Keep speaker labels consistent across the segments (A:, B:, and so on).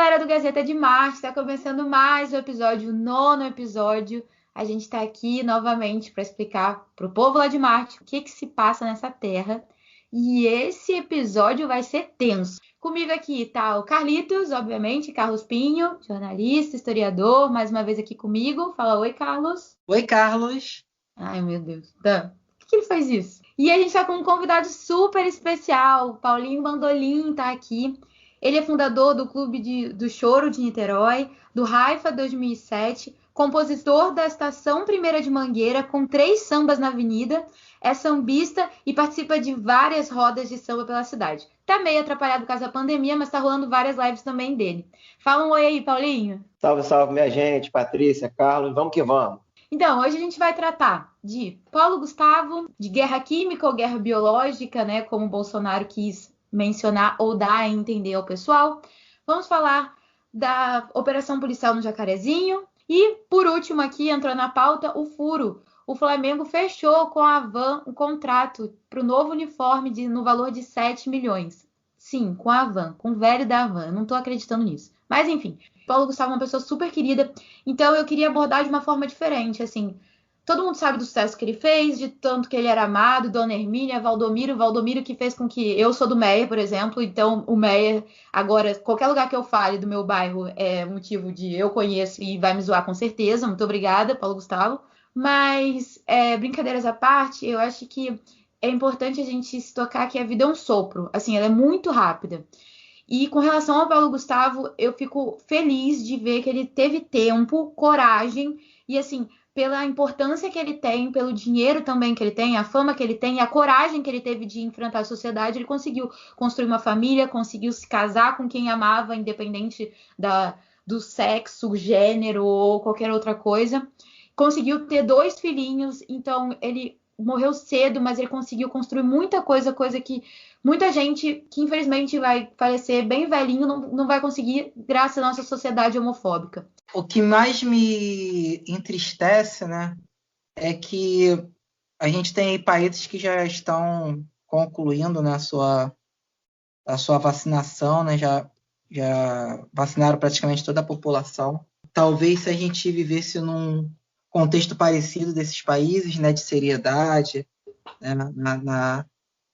A: galera do Gazeta de Marte, está começando mais um episódio, o 9º episódio. A gente está aqui novamente para explicar para o povo lá de Marte o que se passa nessa Terra. E esse episódio vai ser tenso. Comigo aqui tá o Carlitos, obviamente, Carlos Pinho, jornalista, historiador, mais uma vez aqui comigo. Fala oi, Carlos.
B: Oi, Carlos.
A: Ai, meu Deus. Dan, por que ele faz isso? E a gente está com um convidado super especial. Paulinho Bandolim está aqui. Ele é fundador do Clube do Choro de Niterói, do Haifa 2007, compositor da Estação Primeira de Mangueira, com 3 sambas na avenida, é sambista e participa de várias rodas de samba pela cidade. Tá meio atrapalhado por causa da pandemia, mas tá rolando várias lives também dele. Fala um oi aí, Paulinho.
C: Salve, salve, minha gente, Patrícia, Carlos, vamos que vamos.
A: Então, hoje a gente vai tratar de Paulo Gustavo, de guerra química ou guerra biológica, né, como o Bolsonaro quis mencionar ou dar a entender ao pessoal. Vamos falar da operação policial no Jacarezinho. E, por último, aqui entrou na pauta o furo. O Flamengo fechou com a Havan um contrato para o novo uniforme no valor de 7 milhões. Sim, com a Havan, com o velho da Havan. Eu não estou acreditando nisso. Mas, enfim, Paulo Gustavo é uma pessoa super querida. Então, eu queria abordar de uma forma diferente, assim. Todo mundo sabe do sucesso que ele fez, de tanto que ele era amado, Dona Hermínia, Valdomiro que fez com que... Eu sou do Meia, por exemplo, então o Meia, agora, qualquer lugar que eu fale do meu bairro é motivo de eu conheço e vai me zoar com certeza. Muito obrigada, Paulo Gustavo. Mas, brincadeiras à parte, eu acho que é importante a gente se tocar que a vida é um sopro. Assim, ela é muito rápida. E com relação ao Paulo Gustavo, eu fico feliz de ver que ele teve tempo, coragem e, assim, pela importância que ele tem, pelo dinheiro também que ele tem, a fama que ele tem, a coragem que ele teve de enfrentar a sociedade, ele conseguiu construir uma família, conseguiu se casar com quem amava, independente do sexo, gênero ou qualquer outra coisa. Conseguiu ter 2 filhinhos, então ele morreu cedo, mas ele conseguiu construir muita coisa que muita gente que infelizmente vai falecer bem velhinho não vai conseguir, graças à nossa sociedade homofóbica.
B: O que mais me entristece, né, é que a gente tem aí países que já estão concluindo, né, a sua vacinação, né, já vacinaram praticamente toda a população. Talvez se a gente vivesse num contexto parecido desses países, né, de seriedade, né,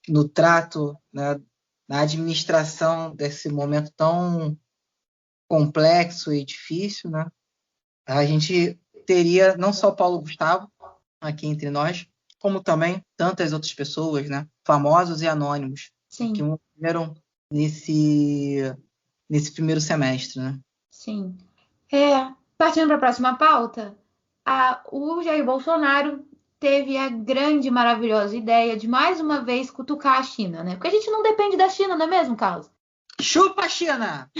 B: no trato, né, na administração desse momento tão complexo e difícil, né, a gente teria não só Paulo Gustavo aqui entre nós, como também tantas outras pessoas, né, famosos e anônimos,
A: Sim.
B: que morreram nesse primeiro semestre, né?
A: Sim. Partindo para a próxima pauta, o Jair Bolsonaro teve a grande e maravilhosa ideia de mais uma vez cutucar a China, né? Porque a gente não depende da China, não é mesmo, Carlos?
B: Chupa, China!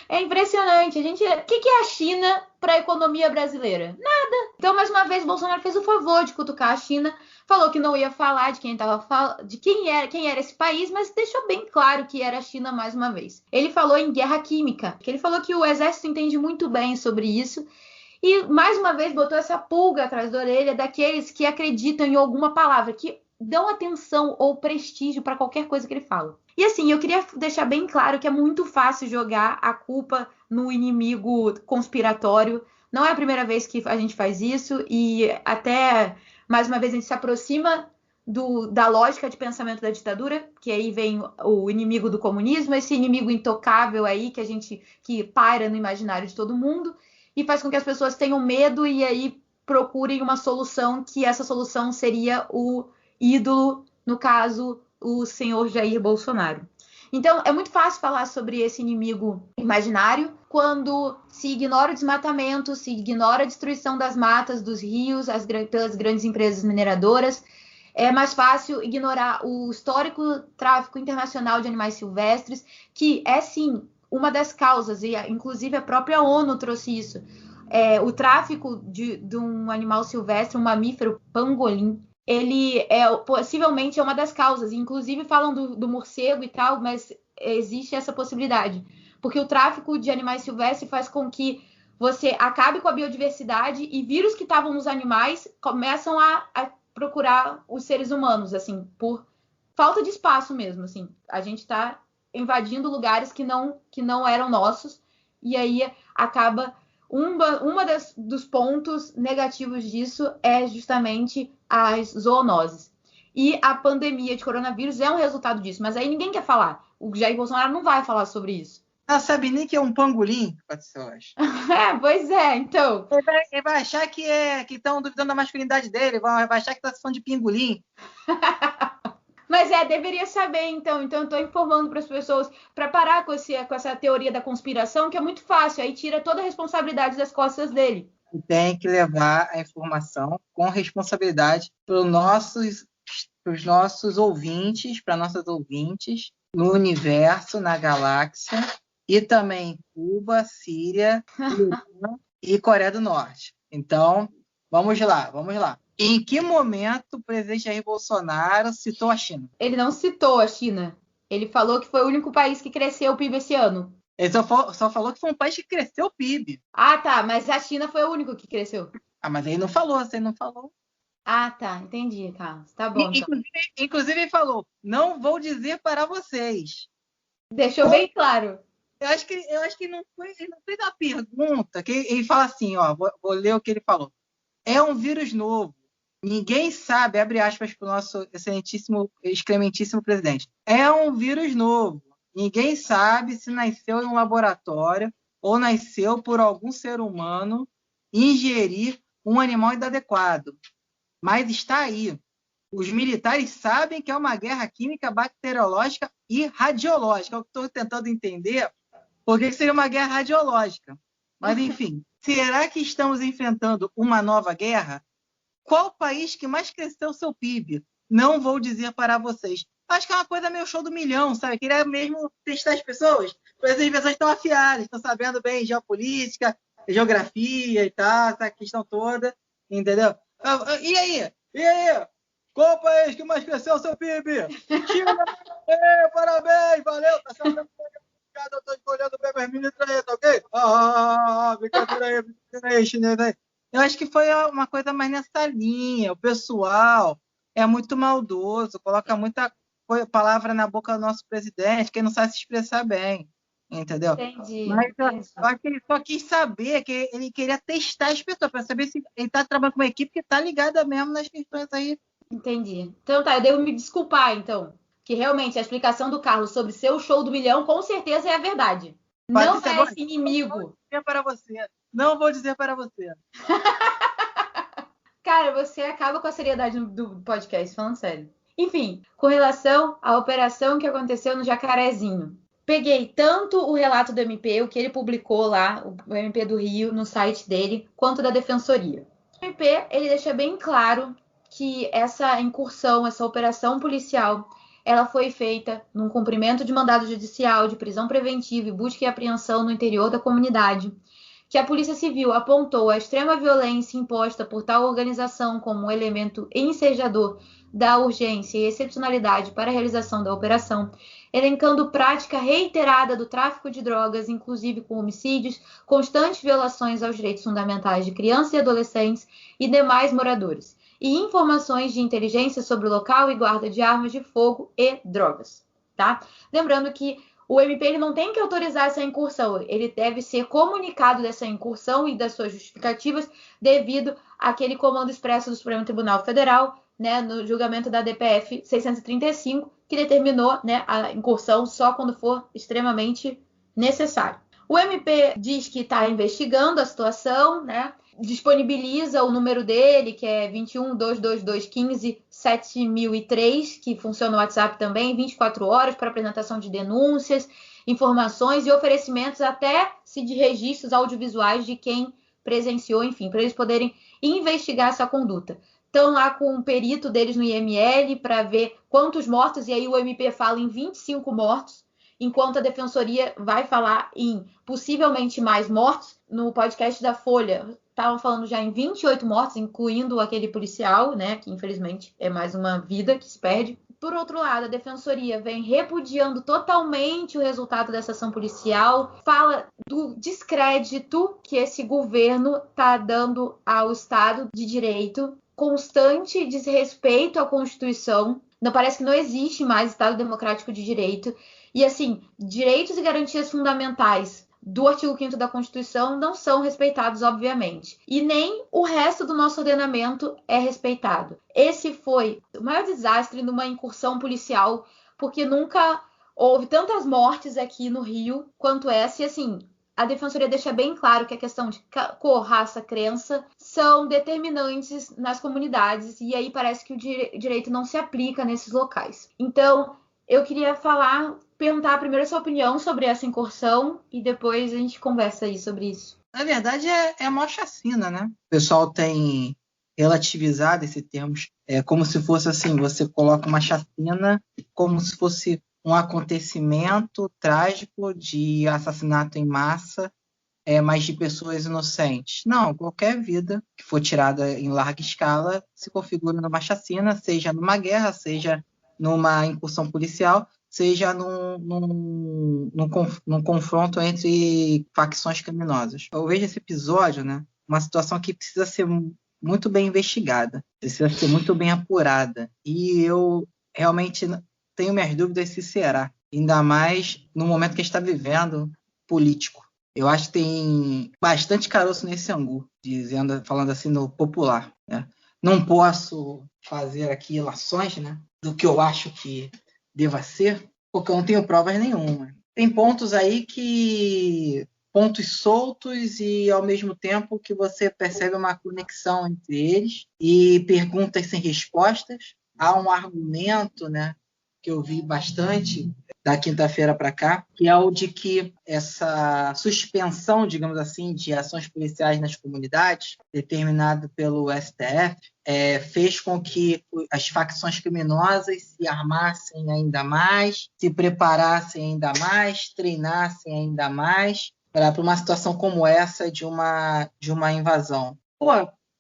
A: É impressionante. O que é a China para a economia brasileira? Nada. Então, mais uma vez, Bolsonaro fez o favor de cutucar a China, falou que não ia falar de quem era esse país, mas deixou bem claro que era a China mais uma vez. Ele falou em guerra química, que ele falou que o exército entende muito bem sobre isso. E, mais uma vez, botou essa pulga atrás da orelha daqueles que acreditam em alguma palavra, que dão atenção ou prestígio para qualquer coisa que ele fala. E assim, eu queria deixar bem claro que é muito fácil jogar a culpa no inimigo conspiratório. Não é a primeira vez que a gente faz isso e até, mais uma vez, a gente se aproxima da lógica de pensamento da ditadura, que aí vem o inimigo do comunismo, esse inimigo intocável aí que paira no imaginário de todo mundo e faz com que as pessoas tenham medo e aí procurem uma solução, que essa solução seria o ídolo, no caso, o senhor Jair Bolsonaro. Então, é muito fácil falar sobre esse inimigo imaginário quando se ignora o desmatamento, se ignora a destruição das matas, dos rios, pelas grandes empresas mineradoras. É mais fácil ignorar o histórico tráfico internacional de animais silvestres, que é, sim, uma das causas, e inclusive a própria ONU trouxe isso. O tráfico de um animal silvestre, um mamífero, pangolim, ele possivelmente é uma das causas. Inclusive falam do morcego e tal, mas existe essa possibilidade. Porque o tráfico de animais silvestres faz com que você acabe com a biodiversidade e vírus que estavam nos animais começam a procurar os seres humanos, assim, por falta de espaço mesmo, assim. A gente está invadindo lugares que não eram nossos, e aí acaba dos pontos negativos disso é justamente as zoonoses. E a pandemia de coronavírus é um resultado disso, mas aí ninguém quer falar. O Jair Bolsonaro não vai falar sobre isso.
B: Não sabe nem que é um pangolim, pessoas.
A: Pois é, então.
B: Ele vai achar que estão duvidando da masculinidade dele, vai achar que está falando de pingolim.
A: Mas deveria saber, então. Então, eu estou informando para as pessoas para parar com essa teoria da conspiração, que é muito fácil. Aí tira toda a responsabilidade das costas dele.
B: Tem que levar a informação com responsabilidade para os nossos ouvintes, para nossas ouvintes, no universo, na galáxia, e também Cuba, Síria, Irã e Coreia do Norte. Então, vamos lá. Em que momento o presidente Jair Bolsonaro citou a China?
A: Ele não citou a China. Ele falou que foi o único país que cresceu o PIB esse ano.
B: Ele só falou que foi um país que cresceu o PIB.
A: Ah, tá. Mas a China foi o único que cresceu.
B: Ah, mas aí não falou, você não falou.
A: Ah, tá. Entendi, Carlos. Tá bom.
B: Inclusive ele falou, não vou dizer para vocês.
A: Deixou bem claro.
B: Eu acho que ele não fez uma pergunta, que ele fala assim, ó, vou ler o que ele falou. É um vírus novo. Ninguém sabe, abre aspas para o nosso excelentíssimo, excrementíssimo presidente. É um vírus novo. Ninguém sabe se nasceu em um laboratório ou nasceu por algum ser humano ingerir um animal inadequado. Mas está aí. Os militares sabem que é uma guerra química, bacteriológica e radiológica. Eu estou tentando entender por que seria uma guerra radiológica. Mas, enfim, será que estamos enfrentando uma nova guerra? Qual país que mais cresceu seu PIB? Não vou dizer para vocês. Acho que é uma coisa meio show do milhão, sabe? Queria mesmo testar as pessoas. As pessoas estão afiadas, estão sabendo bem geopolítica, geografia e tal, essa questão toda, entendeu? E aí? Qual país que mais cresceu seu PIB? China! Parabéns, valeu! Tá sendo eu estou escolhendo bem as ministras aí, tá ok? Brincadeira aí, chinês aí. Eu acho que foi uma coisa mais nessa linha. O pessoal é muito maldoso, coloca muita palavra na boca do nosso presidente, que não sabe se expressar bem, entendeu?
A: Entendi.
B: Mas eu acho que ele só quis saber, que ele queria testar as pessoas, para saber se ele está trabalhando com uma equipe que está ligada mesmo nas questões aí.
A: Entendi. Então tá, eu devo me desculpar, então. Que realmente a explicação do Carlos sobre ser o show do milhão, com certeza é a verdade. Não é esse inimigo.
B: Não vou dizer para você.
A: Cara, você acaba com a seriedade do podcast, falando sério. Enfim, com relação à operação que aconteceu no Jacarezinho. Peguei tanto o relato do MP, o que ele publicou lá, o MP do Rio, no site dele, quanto da Defensoria. O MP, ele deixa bem claro que essa incursão, essa operação policial, ela foi feita num cumprimento de mandado judicial de prisão preventiva e busca e apreensão no interior da comunidade, que a Polícia Civil apontou a extrema violência imposta por tal organização como um elemento ensejador da urgência e excepcionalidade para a realização da operação, elencando prática reiterada do tráfico de drogas, inclusive com homicídios, constantes violações aos direitos fundamentais de crianças e adolescentes e demais moradores, e informações de inteligência sobre o local e guarda de armas de fogo e drogas, tá? Lembrando que o MP ele não tem que autorizar essa incursão, ele deve ser comunicado dessa incursão e das suas justificativas devido àquele comando expresso do Supremo Tribunal Federal, né, no julgamento da DPF 635, que determinou, né, a incursão só quando for extremamente necessário. O MP diz que está investigando a situação, né, disponibiliza o número dele, que é 21-222-15-7003, que funciona no WhatsApp também, 24 horas para apresentação de denúncias, informações e oferecimentos até de registros audiovisuais de quem presenciou, enfim, para eles poderem investigar essa conduta. Estão lá com um perito deles no IML para ver quantos mortos, e aí o MP fala em 25 mortos, enquanto a Defensoria vai falar em possivelmente mais mortos. No podcast da Folha, estavam falando já em 28 mortos, incluindo aquele policial, né, que infelizmente é mais uma vida que se perde. Por outro lado, a Defensoria vem repudiando totalmente o resultado dessa ação policial, fala do descrédito que esse governo está dando ao Estado de Direito, constante desrespeito à Constituição. Não parece que não existe mais Estado Democrático de Direito. E assim, direitos e garantias fundamentais do artigo 5º da Constituição não são respeitados, obviamente. E nem o resto do nosso ordenamento é respeitado. Esse foi o maior desastre numa incursão policial, porque nunca houve tantas mortes aqui no Rio quanto essa. E assim, a Defensoria deixa bem claro que a questão de cor, raça, crença são determinantes nas comunidades. E aí parece que o direito não se aplica nesses locais. Então, eu queria perguntar primeiro a sua opinião sobre essa incursão e depois a gente conversa aí sobre isso.
B: Na verdade, é uma chacina, né? O pessoal tem relativizado esse termo, como se fosse assim, você coloca uma chacina como se fosse um acontecimento trágico de assassinato em massa, mas de pessoas inocentes. Não, qualquer vida que for tirada em larga escala se configura numa chacina, seja numa guerra, seja numa incursão policial, seja num confronto entre facções criminosas. Eu vejo esse episódio, né, uma situação que precisa ser muito bem investigada, precisa ser muito bem apurada. E eu realmente tenho minhas dúvidas se será, ainda mais no momento que a gente está vivendo político. Eu acho que tem bastante caroço nesse angu, falando assim no popular, né? Não posso fazer aqui ilações, né, do que eu acho que deva ser, porque eu não tenho provas nenhuma. Tem pontos aí pontos soltos e ao mesmo tempo que você percebe uma conexão entre eles e perguntas sem respostas. Há um argumento, né, que eu vi bastante da quinta-feira para cá, que é o de que essa suspensão, digamos assim, de ações policiais nas comunidades, determinada pelo STF, fez com que as facções criminosas se armassem ainda mais, se preparassem ainda mais, treinassem ainda mais para uma situação como essa de uma invasão. Pô,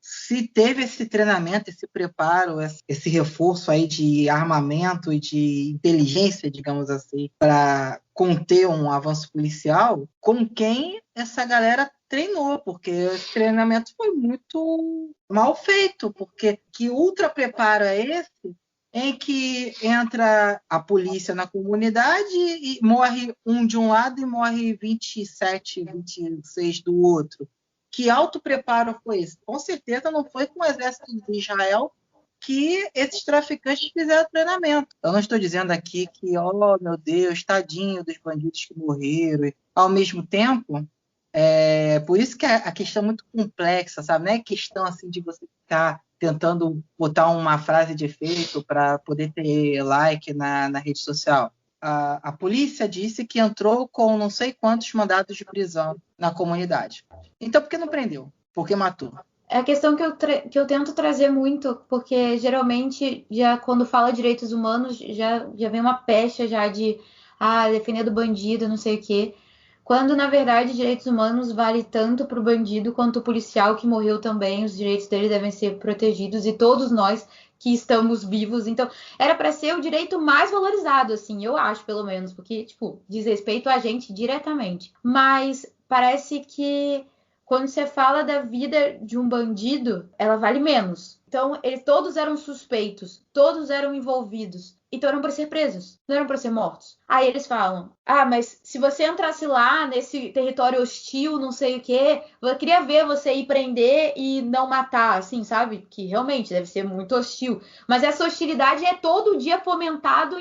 B: se teve esse treinamento, esse preparo, esse reforço aí de armamento e de inteligência, digamos assim, para conter um avanço policial, com quem essa galera treinou? Porque esse treinamento foi muito mal feito, porque que ultra preparo é esse em que entra a polícia na comunidade e morre um de um lado e morre 27, 26 do outro? Que autopreparo foi esse? Com certeza não foi com o exército de Israel que esses traficantes fizeram treinamento. Eu não estou dizendo aqui que, oh meu Deus, tadinho dos bandidos que morreram. Ao mesmo tempo, por isso que a questão é muito complexa, sabe? Não é questão assim de você ficar tentando botar uma frase de efeito para poder ter like na rede social. A polícia disse que entrou com não sei quantos mandados de prisão na comunidade. Então, por que não prendeu? Por que matou?
A: É a questão que eu tento trazer muito, porque geralmente, já quando fala direitos humanos, já vem uma pecha já de defender do bandido, não sei o quê. Quando, na verdade, direitos humanos vale tanto para o bandido quanto o policial que morreu também. Os direitos dele devem ser protegidos e todos nós que estamos vivos. Então, era para ser o direito mais valorizado, assim, eu acho, pelo menos, porque, tipo, diz respeito a gente diretamente. Mas parece que quando você fala da vida de um bandido, ela vale menos. Então, eles todos eram suspeitos, todos eram envolvidos. Então eram para ser presos, não eram para ser mortos. Aí eles falam, mas se você entrasse lá nesse território hostil, não sei o quê, eu queria ver você ir prender e não matar, assim, sabe? Que realmente deve ser muito hostil. Mas essa hostilidade é todo dia fomentado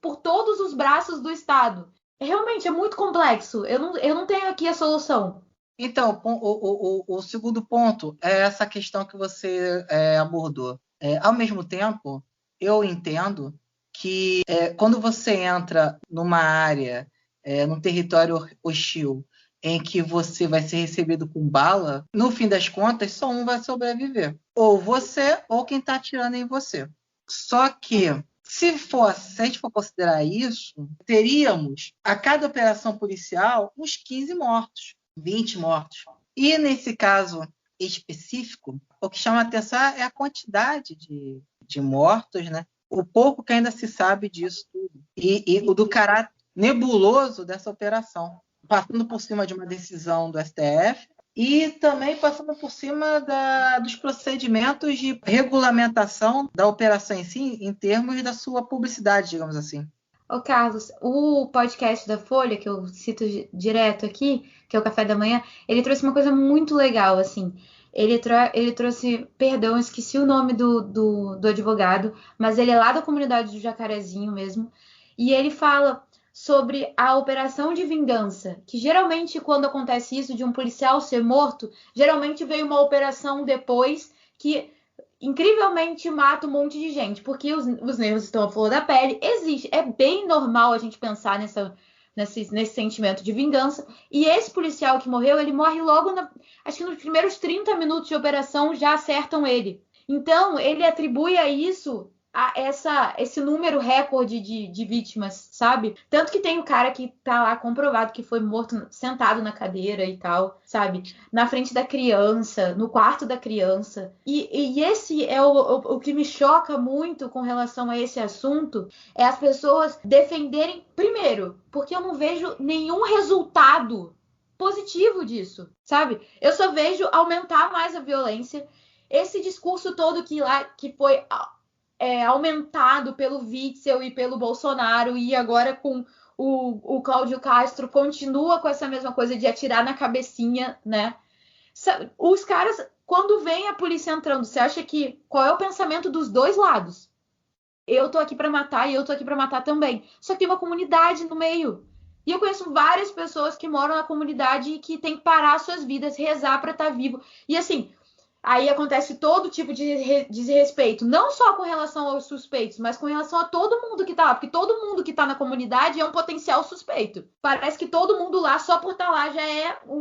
A: por todos os braços do Estado. Realmente é muito complexo. Eu não tenho aqui a solução.
B: Então, o segundo ponto é essa questão que você abordou. Ao mesmo tempo, eu entendo que quando você entra numa área, num território hostil, em que você vai ser recebido com bala, no fim das contas, só um vai sobreviver. Ou você, ou quem está atirando em você. Só que, se a gente for considerar isso, teríamos, a cada operação policial, uns 15 mortos. 20 mortos. E nesse caso específico, o que chama a atenção é a quantidade de mortos, né? O pouco que ainda se sabe disso tudo. E o do caráter nebuloso dessa operação. Passando por cima de uma decisão do STF e também passando por cima dos procedimentos de regulamentação da operação em si, em termos da sua publicidade, digamos assim.
A: Ô, Carlos, o podcast da Folha, que eu cito direto aqui, que é o Café da Manhã, ele trouxe uma coisa muito legal, assim. Ele trouxe, perdão, eu esqueci o nome do advogado, mas ele é lá da comunidade do Jacarezinho mesmo. E ele fala sobre a operação de vingança, que geralmente quando acontece isso de um policial ser morto, geralmente veio uma operação depois que incrivelmente mata um monte de gente, porque os nervos estão à flor da pele. Existe, é bem normal a gente pensar nesse sentimento de vingança. E esse policial que morreu, ele morre logo, acho que nos primeiros 30 minutos de operação já acertam ele. Então, ele atribui a isso esse número recorde de vítimas, sabe? Tanto que tem o cara que tá lá comprovado que foi morto sentado na cadeira e tal, sabe? Na frente da criança, no quarto da criança. E esse é o que me choca muito com relação a esse assunto, é as pessoas defenderem, primeiro, porque eu não vejo nenhum resultado positivo disso, sabe? Eu só vejo aumentar mais a violência. Esse discurso todo que foi aumentado pelo Witzel e pelo Bolsonaro, e agora com o Cláudio Castro continua com essa mesma coisa de atirar na cabecinha, né? Os caras, quando vem a polícia entrando, você acha que qual é o pensamento dos dois lados? Eu tô aqui para matar e eu tô aqui para matar também. Só que tem uma comunidade no meio. E eu conheço várias pessoas que moram na comunidade e que tem que parar suas vidas, rezar para estar vivo. E assim, aí acontece todo tipo de desrespeito, não só com relação aos suspeitos, mas com relação a todo mundo que tá lá, porque todo mundo que tá na comunidade é um potencial suspeito. Parece que todo mundo lá, só por estar lá,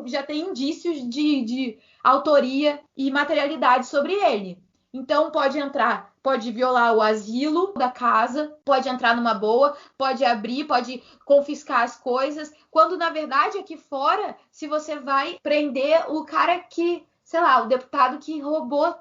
A: já tem indícios de autoria e materialidade sobre ele. Então pode entrar, pode violar o asilo da casa, pode entrar numa boa, pode abrir, pode confiscar as coisas, quando na verdade aqui fora, se você vai prender o cara que, sei lá, o deputado que roubou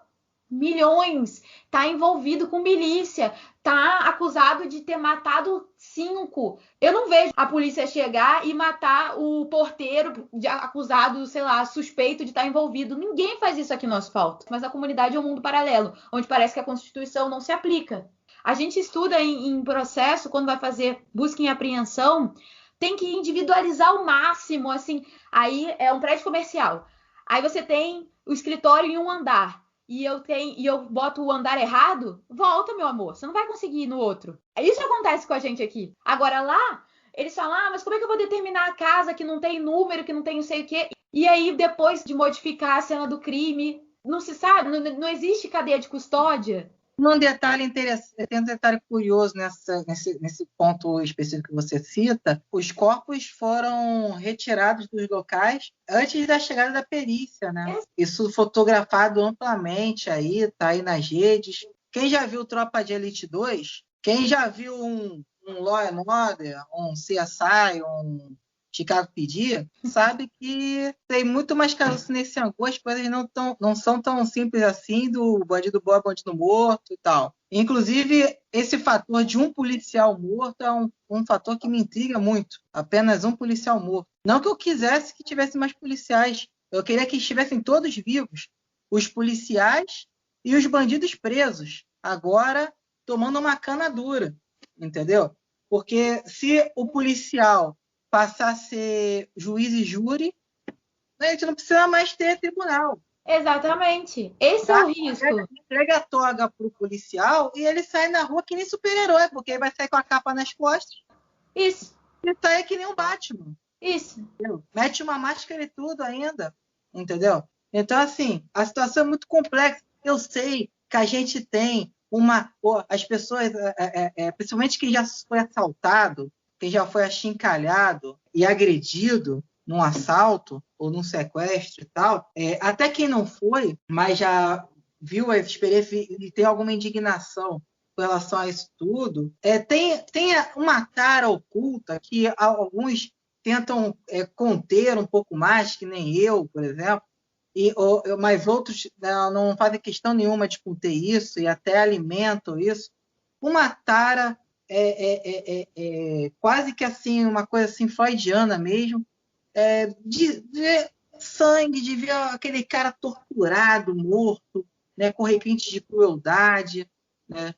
A: milhões, tá envolvido com milícia, tá acusado de ter matado 5. Eu não vejo a polícia chegar e matar o porteiro acusado, sei lá, suspeito de estar envolvido. Ninguém faz isso aqui no asfalto. Mas a comunidade é um mundo paralelo, onde parece que a Constituição não se aplica. A gente estuda em processo, quando vai fazer busca e apreensão, tem que individualizar ao máximo, assim. Aí é um prédio comercial. Aí você tem o escritório em um andar e eu boto o andar errado, volta, meu amor. Você não vai conseguir ir no outro. Isso acontece com a gente aqui. Agora lá, eles falam, mas como é que eu vou determinar a casa que não tem número, que não tem não sei o quê? E aí, depois de modificar a cena do crime, não se sabe, não existe cadeia de custódia.
B: Um detalhe interessante, tem um detalhe curioso nesse ponto específico que você cita. Os corpos foram retirados dos locais antes da chegada da perícia, né? Isso fotografado amplamente aí, tá aí nas redes. Quem já viu Tropa de Elite 2? Quem já viu um Law and Order, um CSI, um Chicago PD, sabe que tem muito mais caroço nesse angu, as coisas não são tão simples assim, do bandido bom, bandido morto e tal. Inclusive, esse fator de um policial morto é um fator que me intriga muito. Apenas um policial morto. Não que eu quisesse que tivesse mais policiais. Eu queria que estivessem todos vivos. Os policiais e os bandidos presos. Agora, tomando uma cana dura. Entendeu? Porque se o policial passar a ser juiz e júri, a gente não precisa mais ter tribunal.
A: Exatamente. Esse é o risco.
B: Entrega a toga pro policial e ele sai na rua que nem super-herói, porque ele vai sair com a capa nas costas.
A: Isso.
B: Ele sai que nem um Batman.
A: Isso.
B: Entendeu? Mete uma máscara e tudo ainda. Entendeu? Então, assim, a situação é muito complexa. Eu sei que a gente tem as pessoas, principalmente quem já foi assaltado, quem já foi achincalhado e agredido num assalto ou num sequestro e tal, até quem não foi, mas já viu a experiência e tem alguma indignação com relação a isso tudo, tem uma cara oculta que alguns tentam conter um pouco mais, que nem eu, por exemplo, mas outros não fazem questão nenhuma de conter isso e até alimentam isso. Uma tara quase que assim, uma coisa assim freudiana mesmo, de ver sangue, de ver aquele cara torturado, morto, né, com requintes de crueldade, né,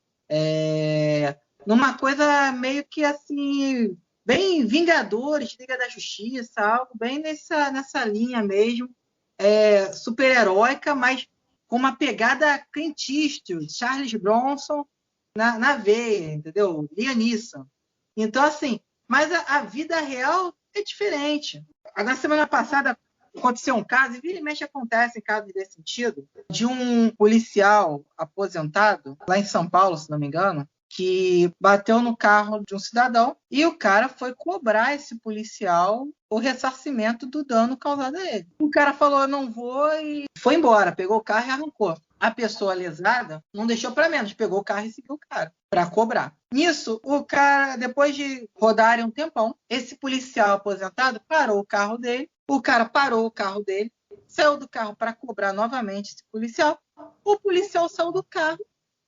B: numa coisa meio que assim, bem Vingadores, Liga da Justiça, algo bem nessa linha mesmo, super-heróica, mas com uma pegada Clint Eastwood, Charles Bronson na veia, entendeu? Liam Neeson. Então, assim, mas a vida real é diferente. Na semana passada aconteceu um caso, e vira e mexe acontece em casos desse sentido, de um policial aposentado, lá em São Paulo, se não me engano, que bateu no carro de um cidadão e o cara foi cobrar esse policial o ressarcimento do dano causado a ele. O cara falou, não vou, e foi embora, pegou o carro e arrancou. A pessoa lesada não deixou para menos, pegou o carro e seguiu o cara para cobrar. Nisso, o cara, depois de rodarem um tempão, esse policial aposentado parou o carro dele, o cara parou o carro dele, saiu do carro para cobrar novamente esse policial, o policial saiu do carro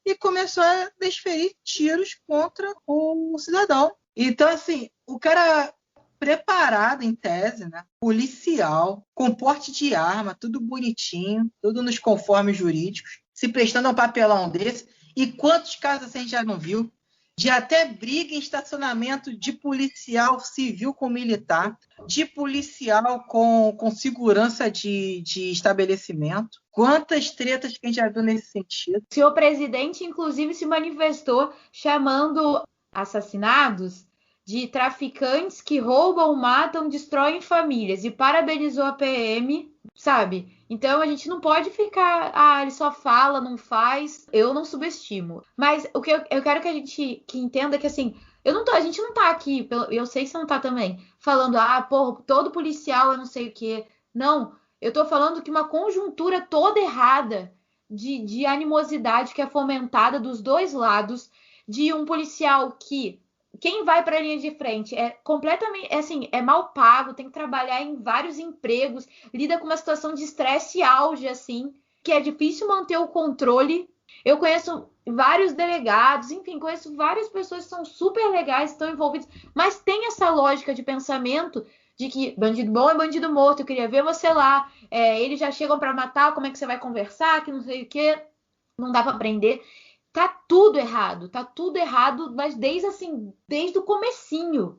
B: e começou a desferir tiros contra o cidadão. Então, assim, o cara preparado, em tese, né? Policial, com porte de arma, tudo bonitinho, tudo nos conformes jurídicos, se prestando a um papelão desse. E quantos casos a gente já não viu? De até briga em estacionamento de policial civil com militar, de policial com segurança de estabelecimento. Quantas tretas que a gente já viu nesse sentido?
A: O senhor presidente, inclusive, se manifestou chamando assassinados de traficantes que roubam, matam, destroem famílias e parabenizou a PM, sabe? Então a gente não pode ficar, ele só fala, não faz. Eu não subestimo. Mas o que eu quero que a gente entenda que assim, a gente não tá aqui, eu sei que você não tá também, falando, porra, todo policial eu não sei o quê. Não, eu tô falando que uma conjuntura toda errada de animosidade que é fomentada dos dois lados, de um policial que quem vai para a linha de frente é completamente, assim, é mal pago, tem que trabalhar em vários empregos, lida com uma situação de estresse auge, assim, que é difícil manter o controle. Eu conheço vários delegados, enfim, conheço várias pessoas que são super legais, estão envolvidas, mas tem essa lógica de pensamento de que bandido bom é bandido morto, eu queria ver você lá, eles já chegam para matar, como é que você vai conversar, que não sei o que, não dá para prender. Tá tudo errado, mas desde o comecinho.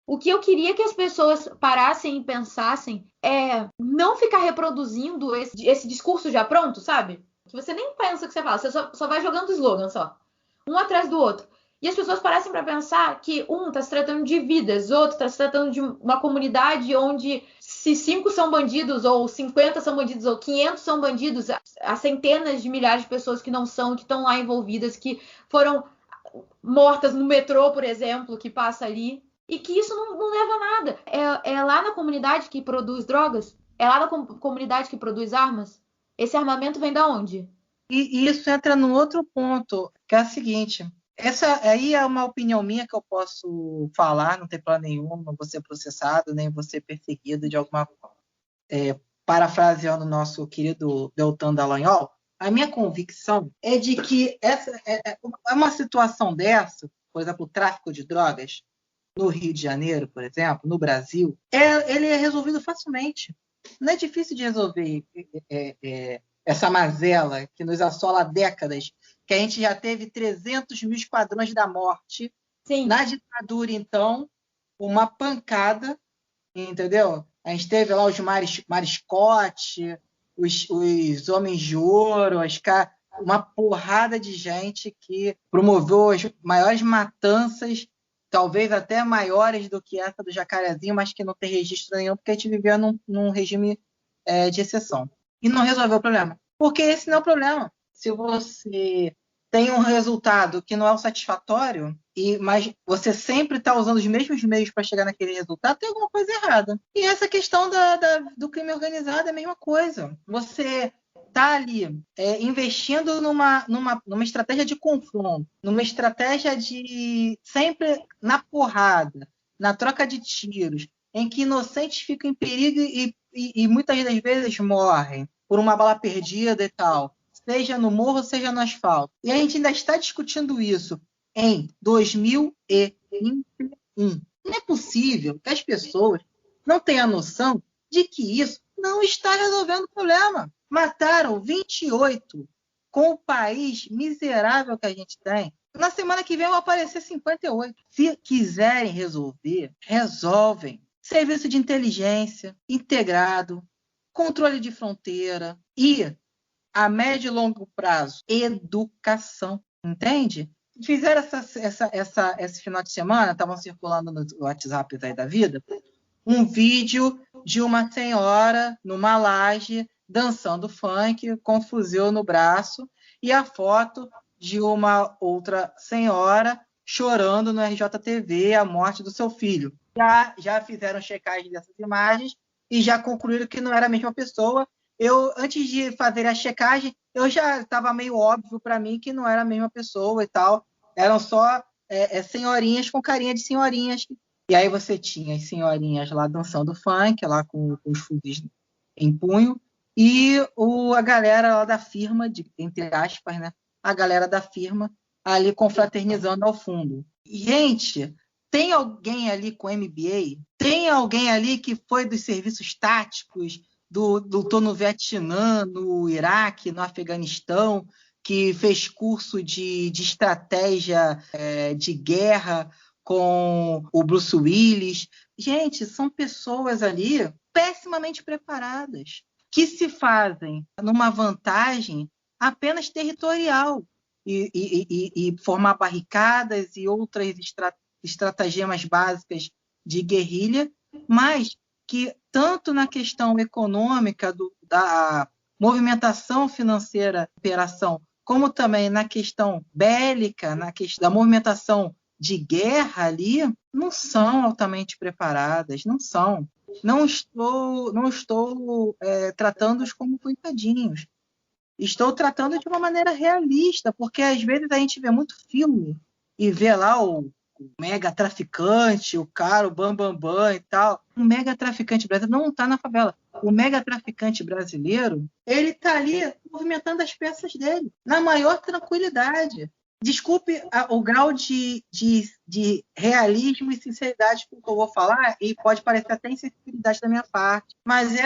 A: O que eu queria que as pessoas parassem e pensassem é não ficar reproduzindo esse discurso já pronto, sabe? Que você nem pensa o que você fala, você só vai jogando slogan só, um atrás do outro. E as pessoas parassem para pensar que tá se tratando de vidas, outro tá se tratando de uma comunidade onde se 5 são bandidos, ou 50 são bandidos, ou 500 são bandidos, há centenas de milhares de pessoas que não são, que estão lá envolvidas, que foram mortas no metrô, por exemplo, que passa ali, e que isso não leva a nada. É lá na comunidade que produz drogas? É lá na comunidade que produz armas? Esse armamento vem da onde?
B: E isso entra num outro ponto, que é o seguinte. Essa aí é uma opinião minha que eu posso falar, não tem problema nenhum, não vou ser processado, nem vou ser perseguido de alguma forma. Parafraseando o nosso querido Deltan Dallagnol, a minha convicção é de que uma situação dessa, por exemplo, o tráfico de drogas no Rio de Janeiro, por exemplo, no Brasil, ele é resolvido facilmente. Não é difícil de resolver essa mazela que nos assola há décadas, que a gente já teve 300 mil esquadrões da morte.
A: Sim.
B: Na ditadura, então, uma pancada, entendeu? A gente teve lá os Mariscote, os Homens de Ouro, uma porrada de gente que promoveu as maiores matanças, talvez até maiores do que essa do Jacarezinho, mas que não tem registro nenhum, porque a gente vivia num regime de exceção. E não resolveu o problema. Porque esse não é o problema. Se você tem um resultado que não é o satisfatório, mas você sempre está usando os mesmos meios para chegar naquele resultado, tem alguma coisa errada. E essa questão do crime organizado é a mesma coisa. Você está ali investindo numa estratégia de confronto, numa estratégia de sempre na porrada, na troca de tiros, em que inocentes ficam em perigo e muitas das vezes morrem por uma bala perdida e tal, seja no morro, seja no asfalto. E a gente ainda está discutindo isso em 2021. Não é possível que as pessoas não tenham noção de que isso não está resolvendo o problema. Mataram 28 com o país miserável que a gente tem. Na semana que vem vão aparecer 58. Se quiserem resolver, resolvem. Serviço de inteligência integrado, controle de fronteira e, a médio e longo prazo, educação. Entende? Fizeram esse final de semana, estavam circulando no WhatsApp aí da vida, um vídeo de uma senhora numa laje dançando funk com um fuzil no braço e a foto de uma outra senhora chorando no RJTV a morte do seu filho. Já fizeram checagem dessas imagens e já concluíram que não era a mesma pessoa. Antes de fazer a checagem, eu já estava meio óbvio para mim que não era a mesma pessoa e tal. Eram só senhorinhas com carinha de senhorinhas. E aí você tinha as senhorinhas lá dançando funk, lá com os fuzis em punho, e a galera lá da firma, entre aspas, né? A galera da firma ali confraternizando ao fundo. Gente, tem alguém ali com MBA? Tem alguém ali que foi dos serviços táticos, lutou no Vietnã, no Iraque, no Afeganistão, que fez curso de estratégia de guerra com o Bruce Willis? Gente, são pessoas ali pessimamente preparadas, que se fazem numa vantagem apenas territorial e formar barricadas e outras estratagemas básicas de guerrilha, mas que tanto na questão econômica da movimentação financeira da operação, como também na questão bélica, na questão da movimentação de guerra ali, não são altamente preparadas, não são. Não estou tratando-os como coitadinhos. Estou tratando de uma maneira realista, porque às vezes a gente vê muito filme e vê lá o mega traficante, o cara, o bambambam e tal. O mega traficante brasileiro não está na favela. O mega traficante brasileiro, ele está ali movimentando as peças dele, na maior tranquilidade. Desculpe o grau de realismo e sinceridade que eu vou falar, e pode parecer até insensibilidade da minha parte, mas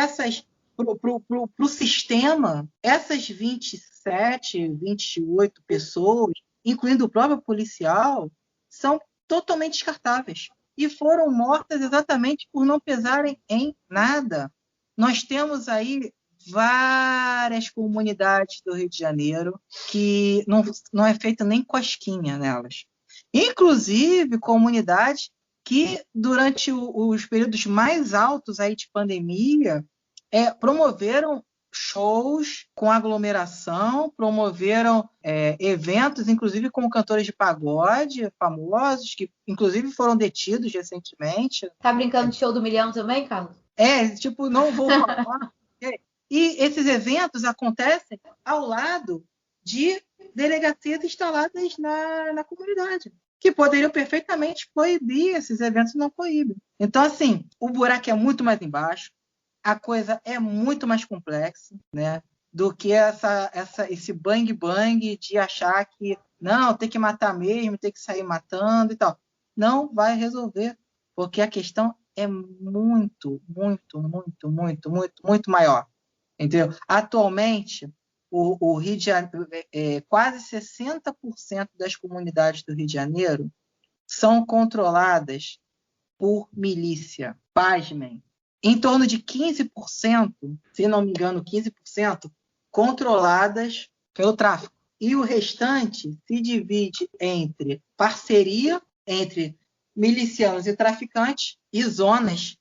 B: para o sistema, essas 27, 28 pessoas, incluindo o próprio policial, são totalmente descartáveis e foram mortas exatamente por não pesarem em nada. Nós temos aí várias comunidades do Rio de Janeiro que não é feita nem cosquinha nelas. Inclusive comunidades que, durante os períodos mais altos aí de pandemia, promoveram shows com aglomeração, promoveram eventos, inclusive com cantores de pagode famosos, que inclusive foram detidos recentemente.
A: Tá brincando de show do milhão também, Carlos?
B: Não vou falar. E esses eventos acontecem ao lado de delegacias instaladas na comunidade, que poderiam perfeitamente proibir esses eventos, não proíbem. Então, assim, o buraco é muito mais embaixo, a coisa é muito mais complexa, né, do que esse bang-bang de achar que não, tem que matar mesmo, tem que sair matando e tal. Não vai resolver, porque a questão é muito, muito, muito, muito, muito, muito maior. Entendeu? Atualmente, o Rio de Janeiro, quase 60% das comunidades do Rio de Janeiro são controladas por milícia. Pasmem. Em torno de 15%, se não me engano, 15%, controladas pelo tráfico. E o restante se divide entre parceria entre milicianos e traficantes e zonas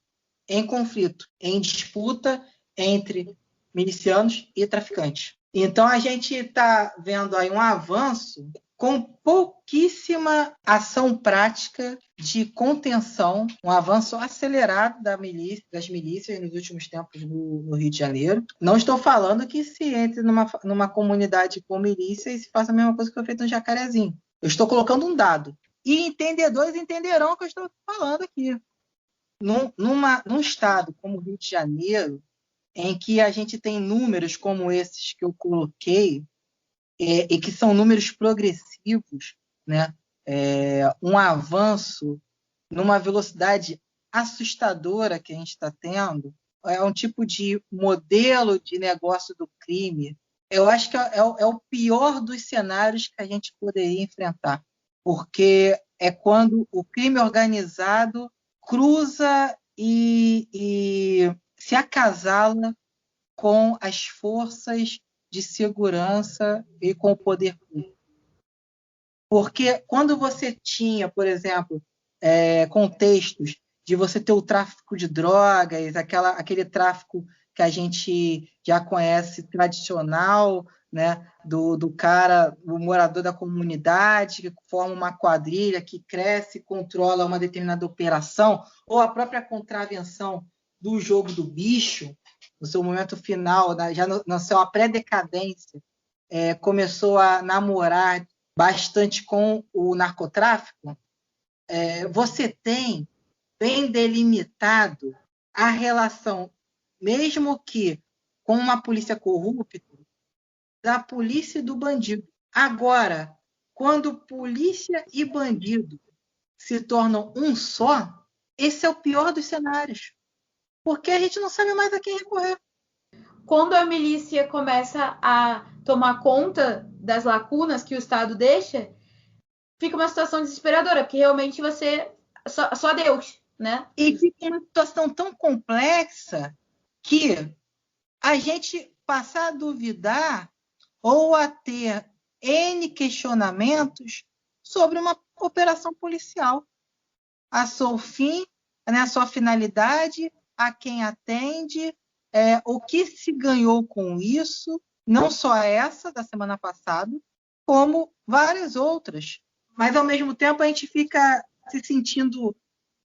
B: em conflito, em disputa entre milicianos e traficantes. Então, a gente está vendo aí um avanço com pouquíssima ação prática de contenção, um avanço acelerado das milícias nos últimos tempos no Rio de Janeiro. Não estou falando que se entre numa comunidade com milícia e se faça a mesma coisa que foi feito no Jacarezinho. Eu estou colocando um dado. E entendedores entenderão o que eu estou falando aqui. Num estado como o Rio de Janeiro, em que a gente tem números como esses que eu coloquei, e que são números progressivos, né? Um avanço numa velocidade assustadora que a gente está tendo, é um tipo de modelo de negócio do crime. Eu acho que é o pior dos cenários que a gente poderia enfrentar. porque é quando o crime organizado cruza e se acasala com as forças de segurança e com o poder público. Porque quando você tinha, por exemplo, contextos de você ter o tráfico de drogas, aquele tráfico que a gente já conhece tradicional, né, do cara, o morador da comunidade, que forma uma quadrilha, que cresce, controla uma determinada operação, ou a própria contravenção do jogo do bicho, no seu momento final, já na sua pré-decadência, começou a namorar bastante com o narcotráfico, você tem bem delimitado a relação, mesmo que com uma polícia corrupta, da polícia e do bandido. Agora, quando polícia e bandido se tornam um só, esse é o pior dos cenários, porque a gente não sabe mais a quem recorrer.
A: Quando a milícia começa a tomar conta das lacunas que o Estado deixa, fica uma situação desesperadora, porque realmente você só Deus, né?
B: E fica uma situação tão complexa que a gente passa a duvidar ou a ter N questionamentos sobre uma operação policial. A seu fim, né, a sua finalidade, a quem atende, o que se ganhou com isso, não só essa da semana passada, como várias outras. Mas, ao mesmo tempo, a gente fica se sentindo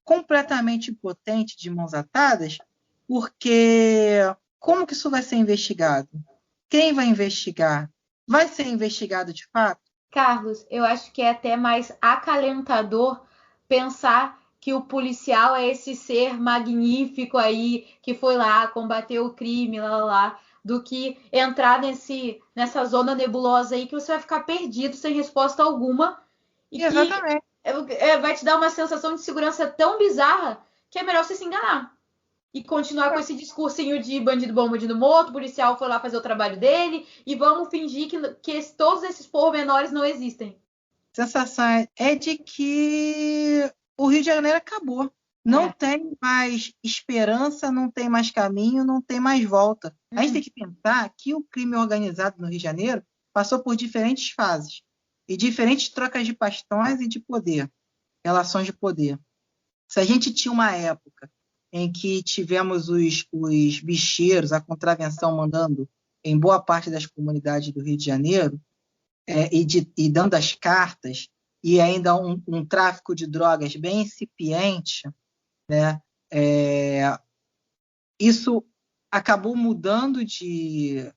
B: completamente impotente, de mãos atadas, porque como que isso vai ser investigado? Quem vai investigar? Vai ser investigado de fato?
A: Carlos, eu acho que é até mais acalentador pensar que o policial é esse ser magnífico aí que foi lá, combateu o crime, lá, do que entrar nessa zona nebulosa aí que você vai ficar perdido sem resposta alguma e
B: Exatamente.
A: que vai te dar uma sensação de segurança tão bizarra que é melhor você se enganar. E continuar com esse discursinho de bandido bom, bandido morto, o policial foi lá fazer o trabalho dele, e vamos fingir que todos esses pormenores não existem.
B: A sensação é de que o Rio de Janeiro acabou. Não tem mais esperança, não tem mais caminho, não tem mais volta. A gente tem que pensar que o crime organizado no Rio de Janeiro passou por diferentes fases e diferentes trocas de bastões e de poder, relações de poder. Se a gente tinha uma época em que tivemos os bicheiros, a contravenção mandando em boa parte das comunidades do Rio de Janeiro, e dando as cartas, e ainda um tráfico de drogas bem incipiente, né? Isso acabou mudando esse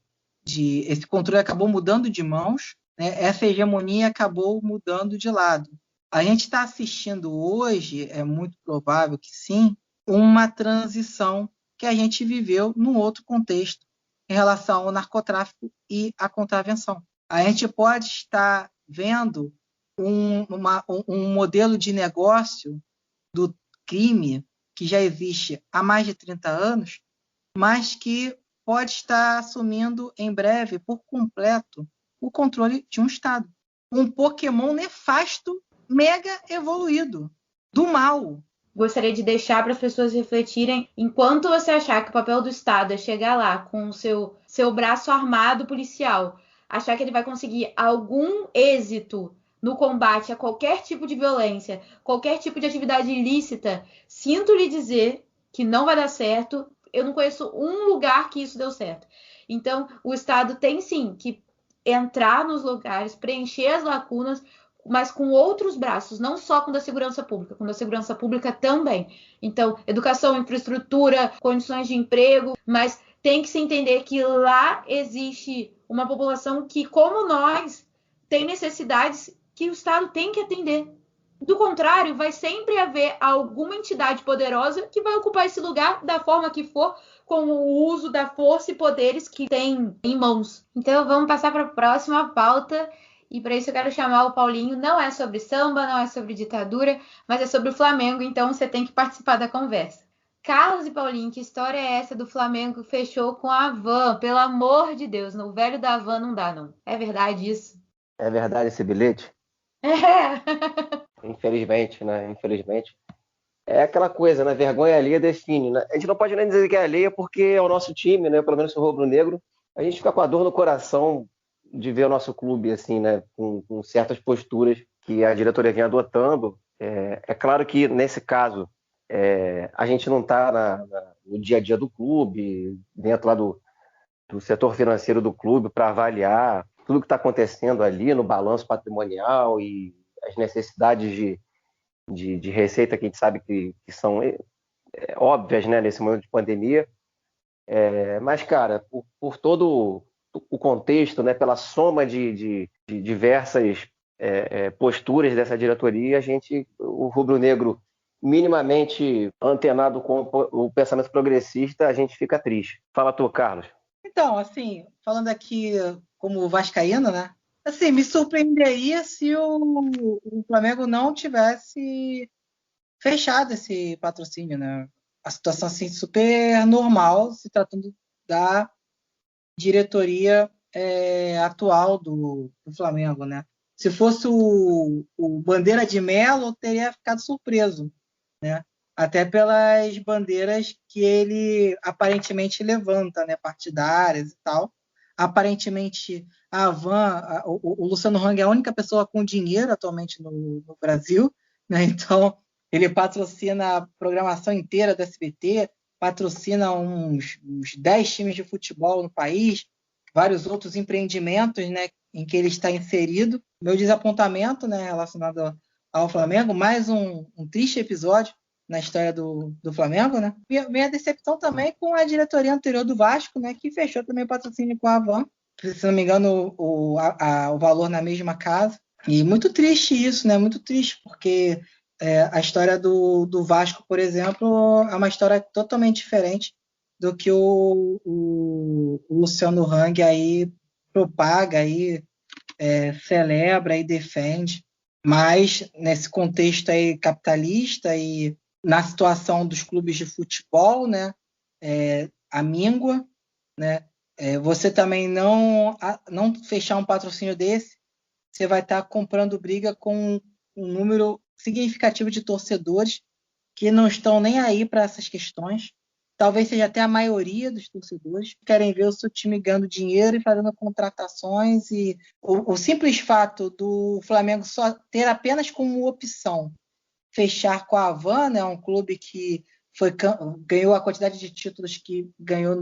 B: controle acabou mudando de mãos, né? Essa hegemonia acabou mudando de lado. A gente está assistindo hoje, é muito provável que sim, uma transição que a gente viveu num outro contexto em relação ao narcotráfico e à contravenção. A gente pode estar vendo um modelo de negócio do crime que já existe há mais de 30 anos, mas que pode estar assumindo em breve, por completo, o controle de um Estado. Um Pokémon nefasto, mega evoluído, do mal.
A: Gostaria de deixar para as pessoas refletirem, enquanto você achar que o papel do Estado é chegar lá com o seu braço armado policial, achar que ele vai conseguir algum êxito no combate a qualquer tipo de violência, qualquer tipo de atividade ilícita, sinto lhe dizer que não vai dar certo. Eu não conheço um lugar que isso deu certo. Então, o Estado tem sim que entrar nos lugares, preencher as lacunas, mas com outros braços, não só com da segurança pública, com da segurança pública também. Então, educação, infraestrutura, condições de emprego, mas tem que se entender que lá existe uma população que, como nós, tem necessidades que o Estado tem que atender. Do contrário, vai sempre haver alguma entidade poderosa que vai ocupar esse lugar da forma que for, com o uso da força e poderes que tem em mãos. Então, vamos passar para a próxima pauta. E para isso eu quero chamar o Paulinho. Não é sobre samba, não é sobre ditadura, mas é sobre o Flamengo, então você tem que participar da conversa. Carlos e Paulinho, que história é essa do Flamengo que fechou com a Van? Pelo amor de Deus, no velho da Van não dá, não. É verdade isso?
C: É verdade esse bilhete? Infelizmente, né? Infelizmente. É aquela coisa, né? Vergonha alheia define, né? A gente não pode nem dizer que é alheia porque é o nosso time, né? Pelo menos o rubro-negro. A gente fica com a dor no coração de ver o nosso clube, assim, né? Com certas posturas que a diretoria vem adotando. É claro que, nesse caso, a gente não está no dia a dia do clube, dentro lá do setor financeiro do clube, para avaliar tudo que está acontecendo ali no balanço patrimonial e as necessidades de receita que a gente sabe que são óbvias, né, nesse momento de pandemia. Mas, cara, por todo o contexto, né, pela soma de diversas posturas dessa diretoria, o rubro-negro minimamente antenado com o pensamento progressista, a gente fica triste. Fala tu, Carlos.
B: Então, assim, falando aqui como vascaíno, né? Assim, me surpreenderia se o Flamengo não tivesse fechado esse patrocínio, né? A situação assim super normal, se tratando da diretoria atual do Flamengo, né? Se fosse o Bandeira de Melo, eu teria ficado surpreso, né? Até pelas bandeiras que ele aparentemente levanta, né? Partidárias e tal. Aparentemente, a Van, o Luciano Hang é a única pessoa com dinheiro atualmente no Brasil, né? Então, ele patrocina a programação inteira do SBT, patrocina uns 10 times de futebol no país, vários outros empreendimentos, né, em que ele está inserido. Meu desapontamento, né, relacionado ao Flamengo, mais um triste episódio na história do Flamengo, né? Minha decepção também com a diretoria anterior do Vasco, né, que fechou também o patrocínio com a Havan, se não me engano, o valor na mesma casa. E muito triste isso, né? Muito triste, porque a história do Vasco, por exemplo, é uma história totalmente diferente do que o Luciano Hang aí propaga, aí, celebra e defende. Mas nesse contexto aí capitalista e na situação dos clubes de futebol, né, a míngua, né, você também não fechar um patrocínio desse, você vai estar comprando briga com um número significativo de torcedores que não estão nem aí para essas questões. Talvez seja até a maioria dos torcedores que querem ver o seu time ganhando dinheiro e fazendo contratações. E o simples fato do Flamengo só ter apenas como opção fechar com a Havana, é um clube que ganhou a quantidade de títulos que ganhou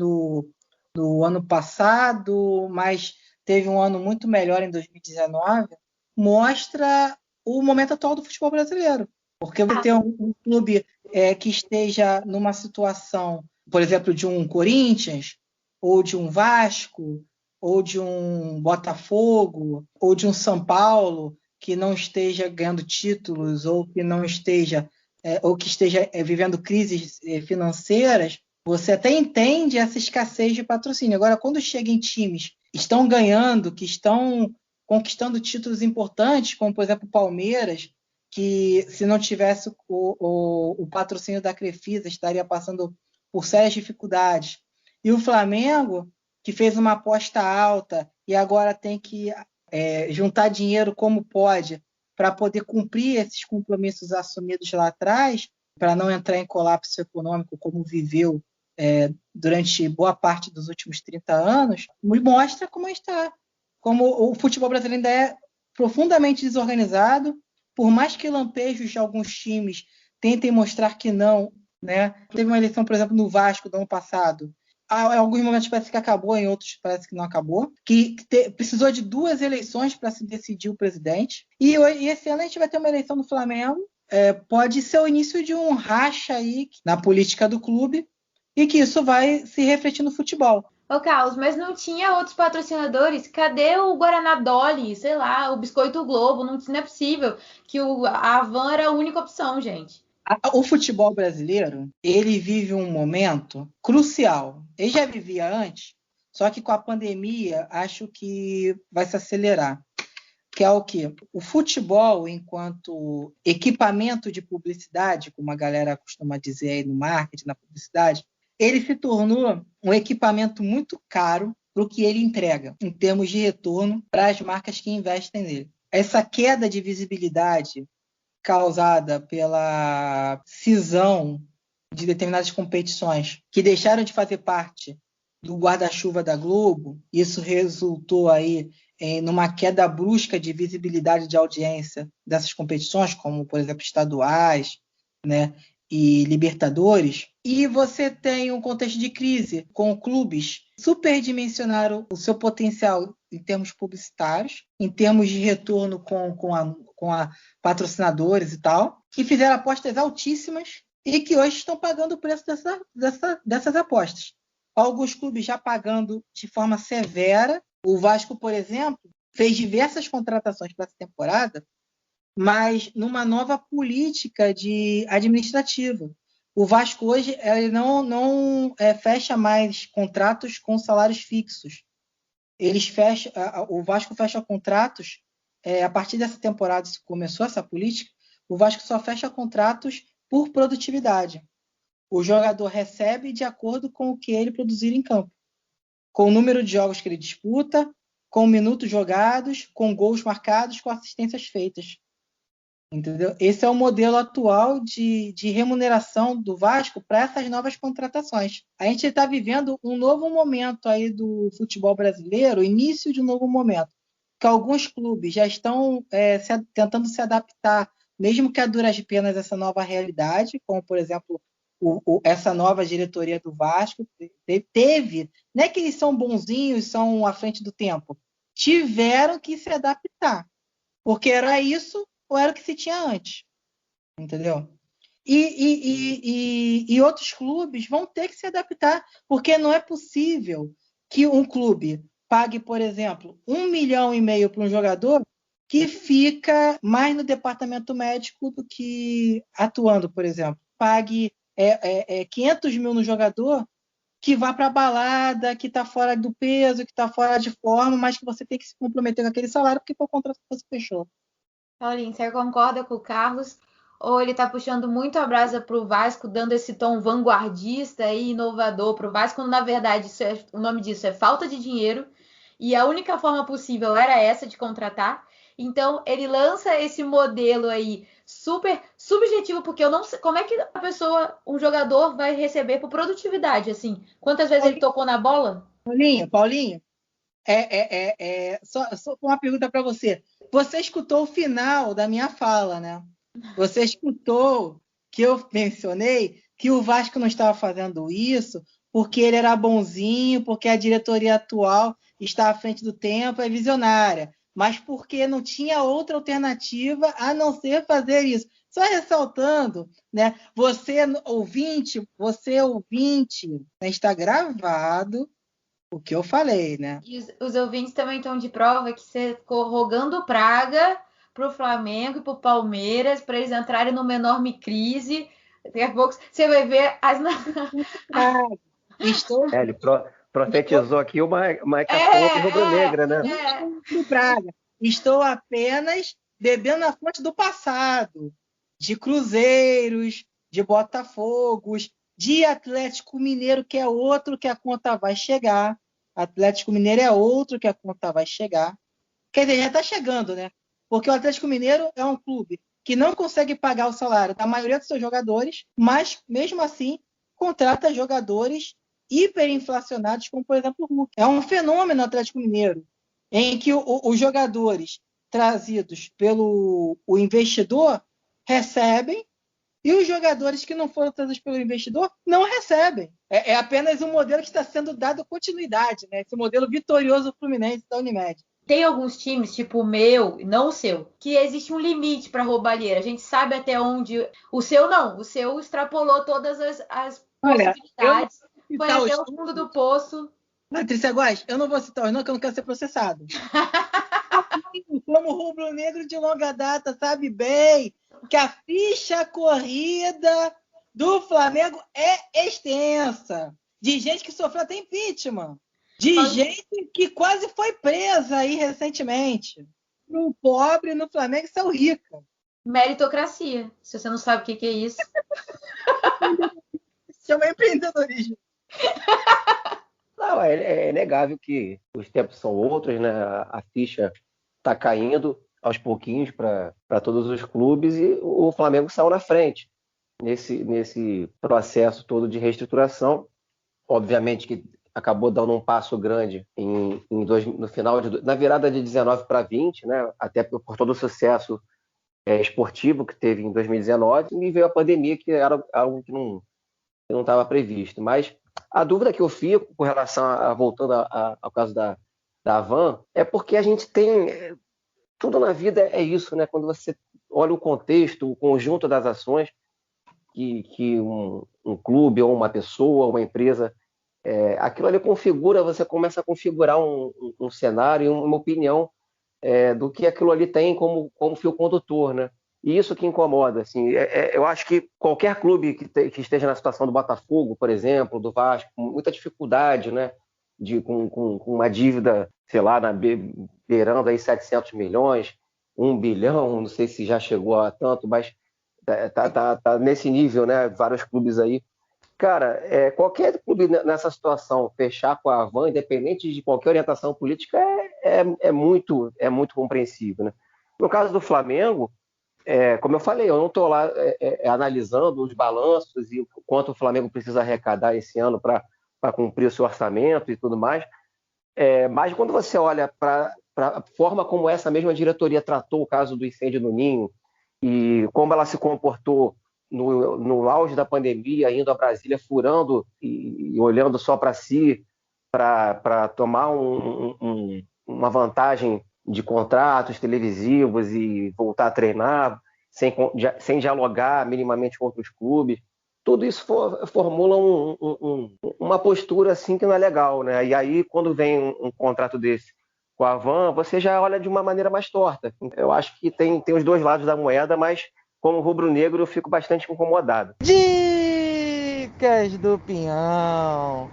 B: no ano passado, mas teve um ano muito melhor em 2019, mostra o momento atual do futebol brasileiro. Porque você tem um clube que esteja numa situação, por exemplo, de um Corinthians, ou de um Vasco, ou de um Botafogo, ou de um São Paulo, que não esteja ganhando títulos, ou que não esteja, ou que esteja vivendo crises financeiras, você até entende essa escassez de patrocínio. Agora, quando chega em times que estão ganhando, que estão conquistando títulos importantes, como, por exemplo, o Palmeiras, que se não tivesse o patrocínio da Crefisa, estaria passando por sérias dificuldades. E o Flamengo, que fez uma aposta alta e agora tem que juntar dinheiro como pode para poder cumprir esses compromissos assumidos lá atrás, para não entrar em colapso econômico como viveu durante boa parte dos últimos 30 anos, mostra como está. Como o futebol brasileiro ainda é profundamente desorganizado, por mais que lampejos de alguns times tentem mostrar que não, né? Teve uma eleição, por exemplo, no Vasco do ano passado. Em alguns momentos parece que acabou, em outros parece que não acabou. Precisou de 2 eleições para se decidir o presidente. E esse ano a gente vai ter uma eleição no Flamengo. Pode ser o início de um racha aí na política do clube e que isso vai se refletir no futebol.
A: Ô, Carlos, mas não tinha outros patrocinadores? Cadê o Guaraná Dolly, sei lá, o Biscoito Globo? Não é possível que a Havan era a única opção, gente.
B: O futebol brasileiro, ele vive um momento crucial. Ele já vivia antes, só que com a pandemia, acho que vai se acelerar. Que é o quê? O futebol, enquanto equipamento de publicidade, como a galera costuma dizer aí no marketing, na publicidade, ele se tornou um equipamento muito caro para o que ele entrega, em termos de retorno para as marcas que investem nele. essa queda de visibilidade causada pela cisão de determinadas competições que deixaram de fazer parte do guarda-chuva da Globo, isso resultou aí numa queda brusca de visibilidade de audiência dessas competições, como, por exemplo, estaduais, né, e Libertadores. E você tem um contexto de crise, com clubes superdimensionaram o seu potencial em termos publicitários, em termos de retorno com a patrocinadores e tal, e fizeram apostas altíssimas e que hoje estão pagando o preço dessas apostas. Alguns clubes já pagando de forma severa. O Vasco, por exemplo, fez diversas contratações para essa temporada, mas numa nova política administrativa. O Vasco hoje ele não fecha mais contratos com salários fixos. O Vasco fecha contratos, a partir dessa temporada, que começou essa política, o Vasco só fecha contratos por produtividade. O jogador recebe de acordo com o que ele produzir em campo, com o número de jogos que ele disputa, com minutos jogados, com gols marcados, com assistências feitas. Entendeu? Esse é o modelo atual de remuneração do Vasco para essas novas contratações. A gente está vivendo um novo momento aí do futebol brasileiro, início de um novo momento, que alguns clubes já estão tentando se adaptar, mesmo que a duras penas, essa nova realidade, como, por exemplo, essa nova diretoria do Vasco teve, não é que eles são bonzinhos, são à frente do tempo, tiveram que se adaptar, porque era isso ou era o que se tinha antes, entendeu? E outros clubes vão ter que se adaptar, porque não é possível que um clube pague, por exemplo, 1,5 milhão para um jogador que fica mais no departamento médico do que atuando, por exemplo. Pague 500 mil no jogador que vá para a balada, que está fora do peso, que está fora de forma, mas que você tem que se comprometer com aquele salário porque foi o contrato que você fechou.
A: Paulinho, você concorda com o Carlos? Ou ele está puxando muito a brasa para o Vasco, dando esse tom vanguardista e inovador para o Vasco, quando na verdade o nome disso é falta de dinheiro e a única forma possível era essa de contratar. Então ele lança esse modelo aí super subjetivo, porque eu não sei como é que a pessoa, um jogador, vai receber por produtividade, assim. Quantas vezes ele tocou na bola?
B: Paulinho, só uma pergunta para você. Você escutou o final da minha fala, né? Você escutou que eu mencionei que o Vasco não estava fazendo isso porque ele era bonzinho, porque a diretoria atual está à frente do tempo, é visionária, mas porque não tinha outra alternativa a não ser fazer isso. Só ressaltando, né? Você ouvinte, né, está gravado o que eu falei, né?
A: E os ouvintes também estão de prova que você ficou rogando praga pro Flamengo e pro Palmeiras para eles entrarem numa enorme crise. Daqui a pouco você vai ver as.
C: Ele profetizou aqui uma hecatombe rubro-negra, né?
B: Praga. Estou apenas bebendo na fonte do passado, de Cruzeiros, de Botafogos, de Atlético Mineiro, que é outro que a conta vai chegar. Atlético Mineiro é outro que a conta vai chegar. Quer dizer, já está chegando, né? Porque o Atlético Mineiro é um clube que não consegue pagar o salário da maioria dos seus jogadores, mas, mesmo assim, contrata jogadores hiperinflacionados, como, por exemplo, o Hulk. É um fenômeno o Atlético Mineiro, em que os jogadores trazidos pelo investidor recebem e os jogadores que não foram trazidos pelo investidor não recebem. É apenas um modelo que está sendo dado continuidade, né? Esse modelo vitorioso Fluminense da Unimed.
A: Tem alguns times, tipo o meu, não o seu, que existe um limite para roubalheira. A gente sabe até onde. O seu não, o seu extrapolou todas as possibilidades. Foi até o fundo do poço.
B: Patrícia Góes, eu não vou citar os nomes, que eu não quero ser processado. Como rubro-negro de longa data, sabe bem que a ficha corrida do Flamengo é extensa. De gente que sofreu até impeachment. De gente que quase foi presa aí recentemente. Um pobre no Flamengo saiu rica.
A: Meritocracia. Se você não sabe o que é isso.
B: Chama empreendedorismo.
C: Não, é inegável que os tempos são outros, né? A ficha está caindo. aos pouquinhos para todos os clubes e o Flamengo saiu na frente nesse processo todo de reestruturação. Obviamente que acabou dando um passo grande no final na virada de 19 para 20, né? Até por todo o sucesso esportivo que teve em 2019, e veio a pandemia, que era algo que não estava previsto. Mas a dúvida que eu fico com relação voltando ao caso da Havan, é porque a gente tem tudo na vida é isso, né? Quando você olha o contexto, o conjunto das ações que um clube ou uma pessoa, uma empresa, aquilo ali configura, você começa a configurar um cenário e uma opinião do que aquilo ali tem como fio condutor, né? E isso que incomoda, assim, eu acho que qualquer clube que esteja na situação do Botafogo, por exemplo, do Vasco, com muita dificuldade, né? Com uma dívida, sei lá, beirando aí 700 milhões, 1 bilhão, não sei se já chegou a tanto, mas tá nesse nível, né? Vários clubes aí. Cara, qualquer clube nessa situação fechar com a Havan, independente de qualquer orientação política, é muito compreensível, né? No caso do Flamengo, como eu falei, eu não estou lá analisando os balanços e o quanto o Flamengo precisa arrecadar esse ano para cumprir o seu orçamento e tudo mais. Mas quando você olha para a forma como essa mesma diretoria tratou o caso do incêndio no Ninho e como ela se comportou no auge da pandemia, indo a Brasília furando e olhando só para si, para tomar uma vantagem de contratos televisivos e voltar a treinar sem dialogar minimamente com outros clubes. Tudo isso formula uma postura assim que não é legal, né? E aí, quando vem um contrato desse com a Havan, você já olha de uma maneira mais torta. Eu acho que tem os dois lados da moeda, mas como rubro-negro eu fico bastante incomodado.
B: Dicas do Pinhão.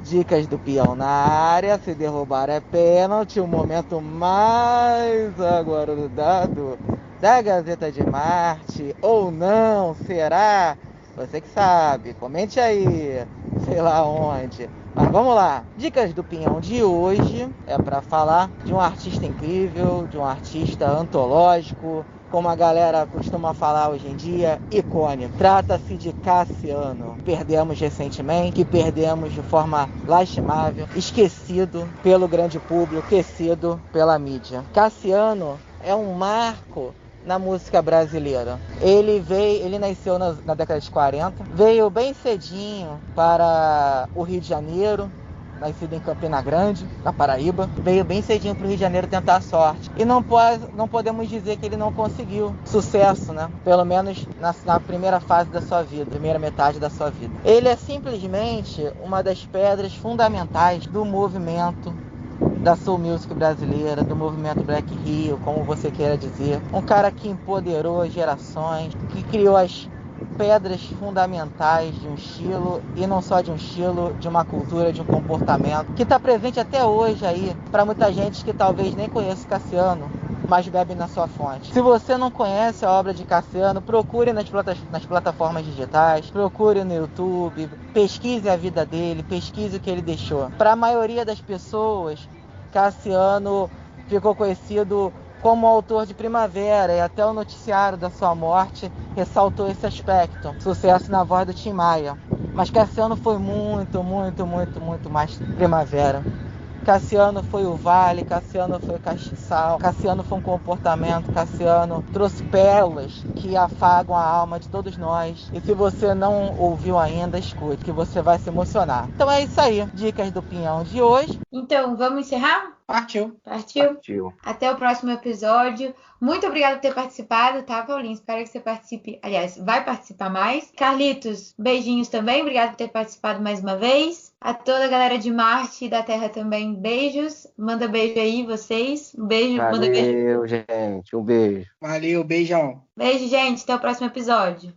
B: Dicas do Peão na área, se derrubar é pênalti, o momento mais aguardado da Gazeta de Marte, ou não, será? Você que sabe, comente aí, sei lá onde. Mas vamos lá, Dicas do Pinhão de hoje é para falar de um artista incrível, de um artista antológico, como a galera costuma falar hoje em dia, icônico. Trata-se de Cassiano. Perdemos recentemente, que perdemos de forma lastimável, esquecido pelo grande público, esquecido pela mídia. Cassiano é um marco na música brasileira. Ele nasceu na década de 40, veio bem cedinho para o Rio de Janeiro, nascido em Campina Grande, na Paraíba, veio bem cedinho para o Rio de Janeiro tentar a sorte. E não podemos dizer que ele não conseguiu sucesso, né? Pelo menos na primeira fase da sua vida, primeira metade da sua vida. Ele é simplesmente uma das pedras fundamentais do movimento da Soul Music brasileira, do movimento Black Rio, como você queira dizer. Um cara que empoderou gerações, que criou as pedras fundamentais de um estilo, e não só de um estilo, de uma cultura, de um comportamento, que está presente até hoje aí, para muita gente que talvez nem conheça o Cassiano, mas bebe na sua fonte. Se você não conhece a obra de Cassiano, procure nas plataformas digitais, procure no YouTube, pesquise a vida dele, pesquise o que ele deixou. Para a maioria das pessoas, Cassiano ficou conhecido como autor de Primavera, e até o noticiário da sua morte ressaltou esse aspecto. Sucesso na voz do Tim Maia. Mas Cassiano foi muito mais Primavera. Cassiano foi o Vale, Cassiano foi o Castiçal, Cassiano foi um comportamento, Cassiano trouxe pérolas que afagam a alma de todos nós. E se você não ouviu ainda, escute, que você vai se emocionar. Então é isso aí, Dicas do Pinhão de hoje.
A: Então, vamos encerrar?
B: Partiu.
A: Até o próximo episódio. Muito obrigada por ter participado, tá, Paulinho? Espero que você participe. Aliás, vai participar mais. Carlitos, beijinhos também. Obrigada por ter participado mais uma vez. A toda a galera de Marte e da Terra também, beijos. Manda beijo aí, vocês. Um beijo.
C: Valeu,
A: manda beijo.
C: gente. Um beijo.
B: Valeu, beijão.
A: Beijo, gente. Até o próximo episódio.